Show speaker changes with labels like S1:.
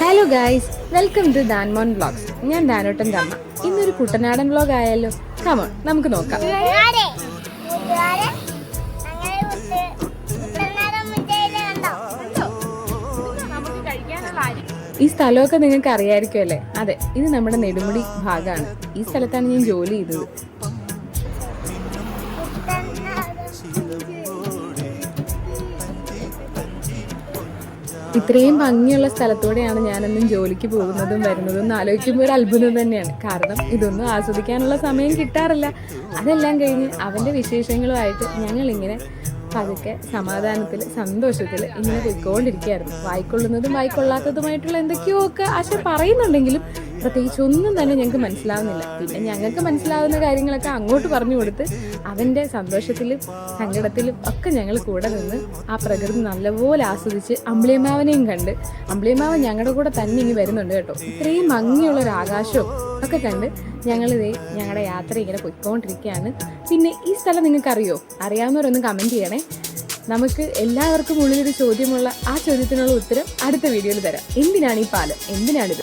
S1: Hello guys, welcome to ദാൻമോൻ vlogs. ഞാൻ ഡാനോട്ടൻ്റെ അമ്മ. ഇന്നൊരു കുട്ടനാടൻ വ്ളോഗ് ആയാലോ? കമോൺ, നമുക്ക് നോക്കാം. ഈ സ്ഥലമൊക്കെ നിങ്ങൾക്ക് അറിയാമായിരിക്കും അല്ലേ? അതെ, ഇത് നമ്മുടെ നെടുമുടി ഭാഗമാണ്. ഈ സ്ഥലത്താണ് ഞാൻ ജോലി ചെയ്തത്. ഇത്രയും ഭംഗിയുള്ള സ്ഥലത്തൂടെയാണ് ഞാനെന്നും ജോലിക്ക് പോകുന്നതും വരുന്നതും എന്ന് ആലോചിക്കുമ്പോൾ ഒരു അത്ഭുതം തന്നെയാണ്. കാരണം ഇതൊന്നും ആസ്വദിക്കാനുള്ള സമയം കിട്ടാറില്ല. അതെല്ലാം കഴിഞ്ഞ് അവൻ്റെ വിശേഷങ്ങളുമായിട്ട് ഞങ്ങളിങ്ങനെ പതുക്കെ സമാധാനത്തിൽ സന്തോഷത്തിൽ ഇങ്ങനെ പോയിക്കൊണ്ടിരിക്കുകയായിരുന്നു. വായിക്കൊള്ളുന്നതും വായിക്കൊള്ളാത്തതുമായിട്ടുള്ള എന്തൊക്കെയോ ഒക്കെ ആശ പറയുന്നുണ്ടെങ്കിലും പ്രത്യേകിച്ച് ഒന്നും തന്നെ ഞങ്ങൾക്ക് മനസ്സിലാവുന്നില്ല. പിന്നെ ഞങ്ങൾക്ക് മനസ്സിലാവുന്ന കാര്യങ്ങളൊക്കെ അങ്ങോട്ട് പറഞ്ഞു കൊടുത്ത് അവൻ്റെ സന്തോഷത്തിലും സങ്കടത്തിലും ഒക്കെ ഞങ്ങൾ കൂടെ നിന്ന് ആ പ്രകൃതി നല്ലപോലെ ആസ്വദിച്ച് അമ്പിളിയമ്മാവനെയും കണ്ട്, അമ്പിളിയമ്മാവൻ ഞങ്ങളുടെ കൂടെ തന്നെ ഇനി വരുന്നുണ്ട് കേട്ടോ. ഇത്രയും ഭംഗിയുള്ളൊരു ആകാശവും ഒക്കെ കണ്ട് ഞങ്ങളിതേ ഞങ്ങളുടെ യാത്ര ഇങ്ങനെ പോയിക്കൊണ്ടിരിക്കുകയാണ്. പിന്നെ ഈ സ്ഥലം നിങ്ങൾക്കറിയോ? അറിയാവുന്നവരൊന്ന് കമൻറ്റ് ചെയ്യണേ. നമുക്ക് എല്ലാവർക്കും ഉള്ളിലൊരു ചോദ്യമുള്ള ആ ചോദ്യത്തിനുള്ള ഉത്തരം അടുത്ത വീഡിയോയിൽ തരാം. എന്തിനാണ് ഈ പാലം? എന്തിനാണിത്?